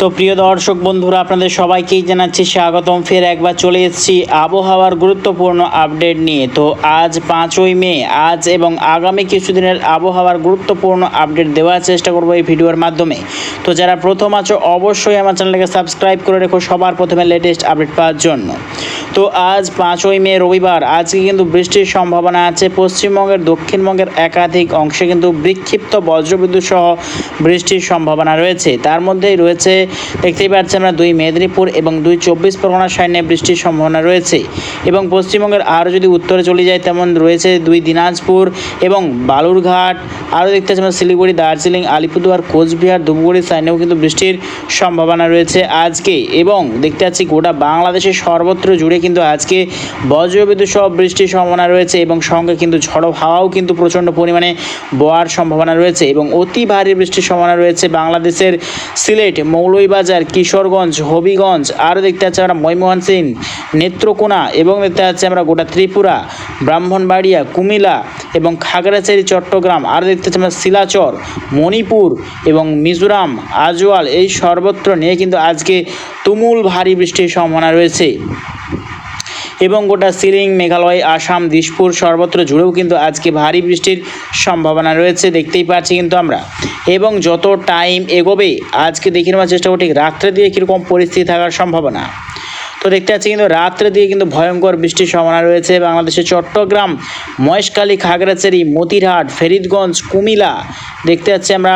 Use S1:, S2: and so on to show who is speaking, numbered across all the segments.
S1: তো প্রিয় দর্শক বন্ধুরা, আপনাদের সবাইকেই জানাচ্ছি স্বাগতম। ফের একবার চলে এসেছি আবহাওয়ার গুরুত্বপূর্ণ আপডেট নিয়ে। তো আজ 5ই মে, আজ এবং আগামী কিছুদিনের আবহাওয়ার গুরুত্বপূর্ণ আপডেট দেওয়ার চেষ্টা করব এই ভিডিওর মাধ্যমে। তো যারা প্রথম আছো অবশ্যই আমার চ্যানেলকে সাবস্ক্রাইব করে রেখো সবার প্রথমে লেটেস্ট আপডেট পাওয়ার জন্য। তো আজ 5ই মে রবিবার, আজকে কিন্তু বৃষ্টির সম্ভাবনা আছে। পশ্চিমবঙ্গের দক্ষিণবঙ্গের একাধিক অংশে কিন্তু বিক্ষিপ্ত বজ্রবিদ্যুৎ সহ বৃষ্টির সম্ভাবনা রয়েছে। তার মধ্যেই রয়েছে, দেখতেই পাচ্ছেন আমরা, 2 মেদিনীপুর এবং 2 চব্বিশ পরগনার সাইডে বৃষ্টির সম্ভাবনা রয়েছে। এবং পশ্চিমবঙ্গের আরও যদি উত্তরে চলে যায়, তেমন রয়েছে 2 দিনাজপুর এবং বালুরঘাট, আরও দেখতে পাচ্ছি আমরা শিলিগুড়ি, দার্জিলিং, আলিপুরদুয়ার, কোচবিহার, ধূপগুড়ি সাইডেও কিন্তু বৃষ্টির সম্ভাবনা রয়েছে আজকে। এবং দেখতে পাচ্ছি গোটা বাংলাদেশের সর্বত্র জুড়ে কিন্তু আজকে বজ্রবিদ্যুৎ সহ বৃষ্টির সম্ভাবনা রয়েছে এবং সঙ্গে কিন্তু ঝড়ো হাওয়াও কিন্তু প্রচণ্ড পরিমাণে বওয়ার সম্ভাবনা রয়েছে এবং অতি ভারী বৃষ্টির সম্ভাবনা রয়েছে বাংলাদেশের সিলেট, মৌলভীবাজার, কিশোরগঞ্জ, হবিগঞ্জ, আরও দেখতে পাচ্ছি আমরা ময়মনসিংহ, নেত্রকোনা এবং দেখতে পাচ্ছি আমরা গোটা ত্রিপুরা, ব্রাহ্মণবাড়িয়া, কুমিল্লা এবং খাগড়াছড়ি, চট্টগ্রাম, আরও দেখতে পাচ্ছি আমরা শিলাচর, মণিপুর এবং মিজোরাম, আজওয়াল, এই সর্বত্র নিয়ে কিন্তু আজকে তুমুল ভারী বৃষ্টির সম্ভাবনা রয়েছে। এবং গোটা শিলিং, মেঘালয়, আসাম, দিশপুর সর্বত্র জুড়েও কিন্তু আজকে ভারী বৃষ্টির সম্ভাবনা রয়েছে, দেখতেই পাচ্ছি কিন্তু আমরা। এবং যত টাইম এগোবে আজকে দেখে নেওয়ার চেষ্টা করব ঠিক রাত্রে দিয়ে কীরকম পরিস্থিতি থাকার সম্ভাবনা। তো দেখতে পাচ্ছি কিন্তু রাত্রে দিয়ে কিন্তু ভয়ঙ্কর বৃষ্টির সম্ভাবনা রয়েছে বাংলাদেশের চট্টগ্রাম, মহেশখালী, খাগড়াছড়ি, মতিরহাট, ফরিদগঞ্জ, কুমিল্লা, দেখতে পাচ্ছি আমরা,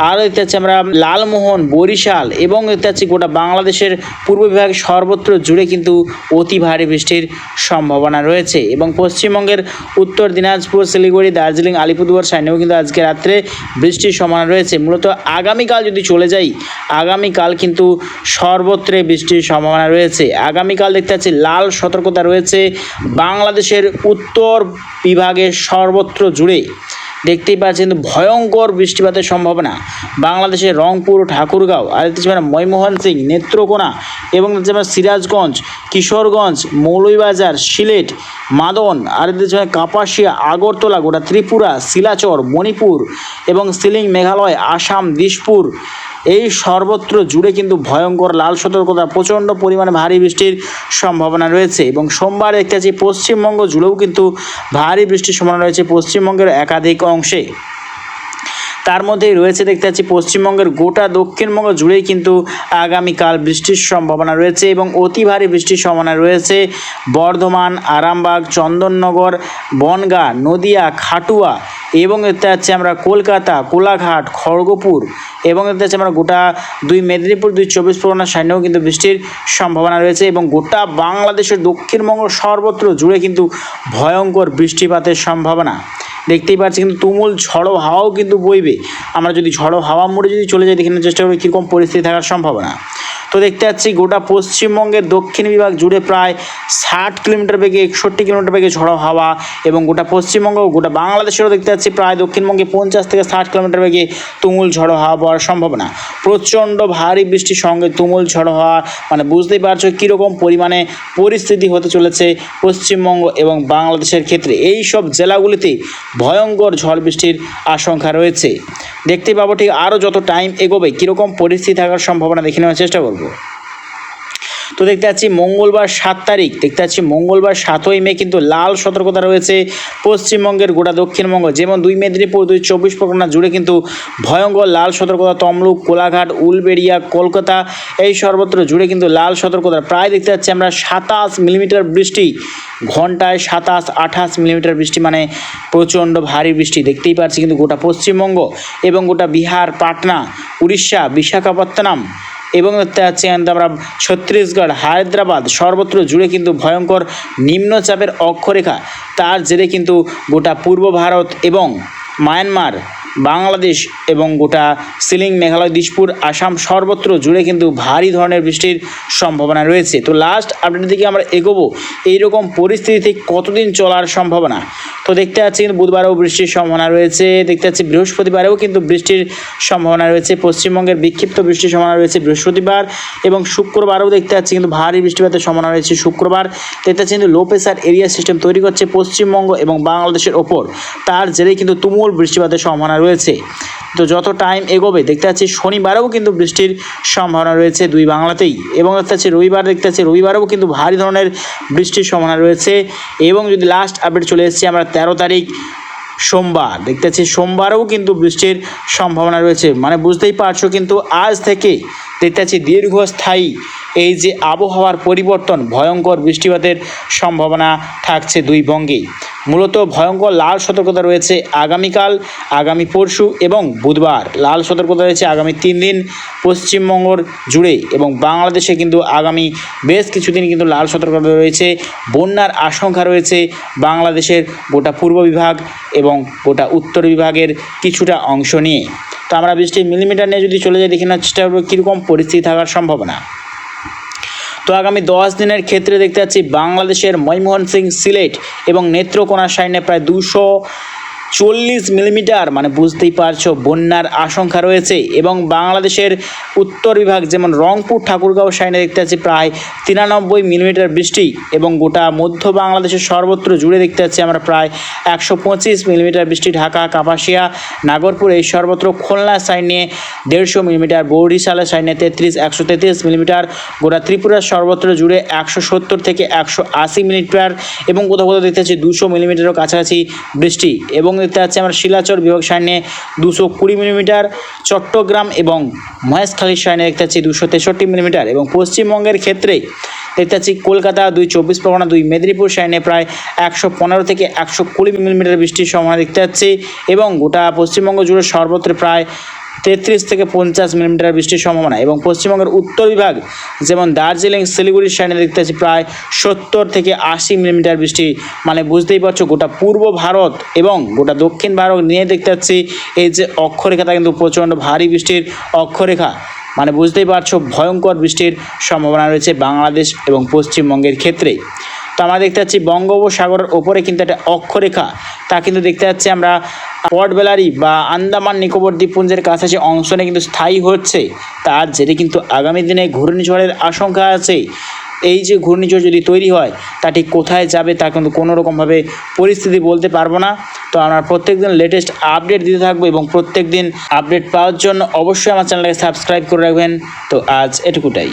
S1: আরও দেখতে পাচ্ছি আমরা লালমোহন, বরিশাল এবং দেখতে পাচ্ছি গোটা বাংলাদেশের পূর্ব বিভাগ সর্বত্র জুড়ে কিন্তু অতি ভারী বৃষ্টির সম্ভাবনা রয়েছে। এবং পশ্চিমবঙ্গের উত্তর দিনাজপুর, শিলিগুড়ি, দার্জিলিং, আলিপুরদুয়ার সাইডেও কিন্তু আজকে রাত্রে বৃষ্টির সম্ভাবনা রয়েছে। মূলত আগামীকাল যদি চলে যাই, আগামীকাল কিন্তু সর্বত্রে বৃষ্টির সম্ভাবনা রয়েছে। আগামীকাল দেখতে পাচ্ছি লাল সতর্কতা রয়েছে বাংলাদেশের উত্তর বিভাগের সর্বত্র জুড়ে, দেখতেই পাচ্ছেন কিন্তু ভয়ঙ্কর বৃষ্টিপাতের সম্ভাবনা বাংলাদেশের রংপুর, ঠাকুরগাঁও, আর দেখতে পাচ্ছি ময়মনসিংহ, নেত্রকোনা এবং দেখতে পাচ্ছি সিরাজগঞ্জ, কিশোরগঞ্জ, মৌলভীবাজার, সিলেট, মাদন, আর দেখতে পাচ্ছি কাপাসিয়া, আগরতলা, গোটা ত্রিপুরা, শিলাচর, মণিপুর এবং শিলিং, মেঘালয়, আসাম, দিশপুর, এই সর্বত্র জুড়ে কিন্তু ভয়ঙ্কর লাল সতর্কতা, প্রচণ্ড পরিমাণে ভারী বৃষ্টির সম্ভাবনা রয়েছে। এবং সোমবার দেখতে পাচ্ছি পশ্চিমবঙ্গ জুড়েও কিন্তু ভারী বৃষ্টির সম্ভাবনা রয়েছে পশ্চিমবঙ্গের একাধিক অংশে। তার মধ্যেই রয়েছে দেখতে পাচ্ছি পশ্চিমবঙ্গের গোটা দক্ষিণবঙ্গ জুড়েই কিন্তু আগামীকাল বৃষ্টির সম্ভাবনা রয়েছে এবং অতি ভারী বৃষ্টির সম্ভাবনা রয়েছে বর্ধমান, আরামবাগ, চন্দননগর, বনগাঁ, নদিয়া, খাটুয়া এবং দেখতে পাচ্ছি আমরা কলকাতা, কোলাঘাট, খড়গপুর এবং দেখতে পাচ্ছি আমরা গোটা 2 মেদিনীপুর, 2 চব্বিশ পরগনার সাইডেও কিন্তু বৃষ্টির সম্ভাবনা রয়েছে এবং গোটা বাংলাদেশের দক্ষিণবঙ্গ সর্বত্র জুড়ে কিন্তু ভয়ঙ্কর বৃষ্টিপাতের সম্ভাবনা দেখতেই পাচ্ছি। কিন্তু তুমুল ঝড়ো হাওয়াও কিন্তু বইবে। আমরা যদি ঝড়ো হাওয়া মোড়ে যদি চলে যাই, দেখে নেওয়ার চেষ্টা করি কীরকম পরিস্থিতি থাকার সম্ভাবনা। তো দেখতে পাচ্ছি গোটা পশ্চিমবঙ্গের দক্ষিণ বিভাগ জুড়ে প্রায় 60 কিলোমিটার বেগে, 61 কিলোমিটার বেগে ঝড়ো হাওয়া এবং গোটা পশ্চিমবঙ্গ, গোটা বাংলাদেশেরও দেখতে পাচ্ছি প্রায় দক্ষিণবঙ্গে 50 থেকে 60 কিলোমিটার বেগে তুমুল ঝড়ো হাওয়া বওয়ার সম্ভাবনা। প্রচণ্ড ভারী বৃষ্টির সঙ্গে তুমুল ঝড়ো হাওয়া, মানে বুঝতেই পারছো কীরকম পরিমাণে পরিস্থিতি হতে চলেছে পশ্চিমবঙ্গ এবং বাংলাদেশের ক্ষেত্রে। এই সব জেলাগুলিতে ভয়ঙ্কর ঝড় বৃষ্টির আশঙ্কা রয়েছে। দেখতে পাবো ঠিক আরও যত টাইম এগোবে কীরকম পরিস্থিতি থাকার সম্ভাবনা দেখে নেওয়ার চেষ্টা করব। তো দেখতে পাচ্ছি মঙ্গলবার 7 তারিখ, দেখতে পাচ্ছি মঙ্গলবার 7ই মে কিন্তু লাল সতর্কতা রয়েছে পশ্চিমবঙ্গের গোটা দক্ষিণবঙ্গ, যেমন 2 মেদিনীপুর, 2 চব্বিশ পরগনা জুড়ে কিন্তু ভয়ঙ্কর লাল সতর্কতা, তমলুক, কোলাঘাট, উলবেড়িয়া, কলকাতা, এই সর্বত্র জুড়ে কিন্তু লাল সতর্কতা। প্রায় দেখতে পাচ্ছি আমরা 27 মিলিমিটার বৃষ্টি, ঘন্টায় 27-28 মিলিমিটার বৃষ্টি, মানে প্রচণ্ড ভারী বৃষ্টি দেখতেই পাচ্ছি কিন্তু গোটা পশ্চিমবঙ্গ এবং গোটা বিহার, পাটনা, উড়িষ্যা, বিশাখাপত্তনম এবং দেখতে পাচ্ছি আমরা ছত্তিশগড়, হায়দ্রাবাদ সর্বত্র জুড়ে কিন্তু ভয়ঙ্কর নিম্নচাপের অক্ষরেখা, তার জেরে কিন্তু গোটা পূর্ব ভারত এবং মায়ানমার, বাংলাদেশ এবং গোটা শিলিং, মেঘালয়, দিশপুর, আসাম সর্বত্র জুড়ে কিন্তু ভারী ধরনের বৃষ্টির সম্ভাবনা রয়েছে। তো লাস্ট আপডেটের দিকে আমরা এগোবো, এইরকম পরিস্থিতি কতদিন চলার সম্ভাবনা। তো দেখতে পাচ্ছি কিন্তু বুধবারেও বৃষ্টির সম্ভাবনা রয়েছে, দেখতে পাচ্ছি বৃহস্পতিবারেও কিন্তু বৃষ্টির সম্ভাবনা রয়েছে, পশ্চিমবঙ্গের বিক্ষিপ্ত বৃষ্টির সম্ভাবনা রয়েছে বৃহস্পতিবার এবং শুক্রবারও দেখতে পাচ্ছি কিন্তু ভারী বৃষ্টিপাতের সম্ভাবনা রয়েছে শুক্রবার। দেখতে পাচ্ছি কিন্তু লো প্রেসার এরিয়া সিস্টেম তৈরি করছে পশ্চিমবঙ্গ এবং বাংলাদেশের ওপর, তার জেরে কিন্তু তুমুল বৃষ্টিপাতের সম্ভাবনা রয়েছে। রয়েছে। তো যত টাইম এগোবে দেখতে পাচ্ছি শনিবারেও কিন্তু বৃষ্টির সম্ভাবনা রয়েছে দুই বাংলাতেই, এবং দেখতে পাচ্ছি রবিবারেও কিন্তু ভারী ধরনের বৃষ্টির সম্ভাবনা রয়েছে। এবং যদি লাস্ট আপডেট চলে এসেছি আমরা 13 তারিখ সোমবার, দেখতে পাচ্ছি সোমবারেও কিন্তু বৃষ্টির সম্ভাবনা রয়েছে। মানে বুঝতেই পারছো কিন্তু আজ থেকে দেখতে পাচ্ছি দীর্ঘস্থায়ী এই যে আবহাওয়ার পরিবর্তন, ভয়ঙ্কর বৃষ্টিপাতের সম্ভাবনা থাকছে দুই বঙ্গেই। মূলত ভয়ঙ্কর লাল সতর্কতা রয়েছে আগামীকাল, আগামী পরশু এবং বুধবার। লাল সতর্কতা রয়েছে আগামী 3 দিন পশ্চিমবঙ্গ জুড়ে, এবং বাংলাদেশে কিন্তু আগামী বেশ কিছুদিন কিন্তু লাল সতর্কতা রয়েছে। বন্যার আশঙ্কা রয়েছে বাংলাদেশের গোটা পূর্ব বিভাগ এবং গোটা উত্তর বিভাগের কিছুটা অংশ নিয়ে। তো আমরা বৃষ্টির মিলিমিটার নিয়ে যদি চলে যাই দেখে নেওয়ার চেষ্টা করবো কীরকম পরিস্থিতি থাকার সম্ভাবনা। তো আগামী 10 দিনের ক্ষেত্রে দেখতে পাচ্ছি বাংলাদেশের ময়মনসিং, সিলেট এবং নেত্রকোনার সাইডে প্রায় 240 মিলিমিটার, মানে বুঝতেই পারছো বন্যার আশঙ্কা রয়েছে। এবং বাংলাদেশের উত্তর বিভাগ যেমন রংপুর, ঠাকুরগাঁও সাইডে দেখতে পাচ্ছি প্রায় 93 মিলিমিটার বৃষ্টি, এবং গোটা মধ্য বাংলাদেশের সর্বত্র জুড়ে দেখতে পাচ্ছি আমরা প্রায় 125 মিলিমিটার বৃষ্টি। ঢাকা, কাপাসিয়া, নাগরপুর এই সর্বত্র, খুলনা সাইড নিয়ে 150 মিলিমিটার, বরিশালের সাইড নিয়ে 133 মিলিমিটার, গোটা ত্রিপুরার সর্বত্র জুড়ে 170 থেকে 180 মিলিমিটার, এবং কোথাও কোথাও দেখতে পাচ্ছি 200 মিলিমিটারও কাছাকাছি বৃষ্টি। এবং দেখতে পাচ্ছি আমরা শিলাচর বিভাগ সাইডে 220 মিলিমিটার, চট্টগ্রাম এবং মহেশখালীর সাইডে দেখতে পাচ্ছি 263 মিলিমিটার। এবং পশ্চিমবঙ্গের ক্ষেত্রে দেখতে পাচ্ছি কলকাতা, 2 চব্বিশ পরগনা, 2 মেদিনীপুর সাইডে প্রায় 115 থেকে 120 মিলিমিটার বৃষ্টির সম্ভাবনা দেখতে পাচ্ছি। এবং গোটা পশ্চিমবঙ্গ জুড়ে সর্বত্র প্রায় 33 থেকে 50 মিলিমিটার বৃষ্টির সম্ভাবনা। এবং পশ্চিমবঙ্গের উত্তর বিভাগ যেমন দার্জিলিং, শিলিগুড়ির সাইডে দেখতে পাচ্ছি প্রায় 70 থেকে 80 মিলিমিটার বৃষ্টি। মানে বুঝতেই পারছো গোটা পূর্ব ভারত এবং গোটা দক্ষিণ ভারত নিয়ে দেখতে পাচ্ছি এই যে অক্ষরেখাটা কিন্তু প্রচণ্ড ভারী বৃষ্টির অক্ষরেখা। মানে বুঝতেই পারছো ভয়ঙ্কর বৃষ্টির সম্ভাবনা রয়েছে বাংলাদেশ এবং পশ্চিমবঙ্গের ক্ষেত্রে। তো আমরা দেখতে পাচ্ছি বঙ্গোপসাগরের ওপরে কিন্তু একটা অক্ষরেখা, তা কিন্তু দেখতে পাচ্ছি আমরা পর্ট বেলারি বা আন্দামান নিকোবর দ্বীপপুঞ্জের কাছাকাছি অংশ নিয়ে কিন্তু স্থায়ী হচ্ছে। তার জেরে কিন্তু আগামী দিনে ঘূর্ণিঝড়ের আশঙ্কা আছে। এই যে ঘূর্ণিঝড় যদি তৈরি হয় তা ঠিক কোথায় যাবে তা কিন্তু কোনো রকমভাবে পরিস্থিতি বলতে পারবো না। তো আমরা প্রত্যেকদিন লেটেস্ট আপডেট দিতে থাকবো, এবং প্রত্যেক দিন আপডেট পাওয়ার জন্য অবশ্যই আমার চ্যানেলটাকে সাবস্ক্রাইব করে রাখবেন। তো আজ এটুকুটাই।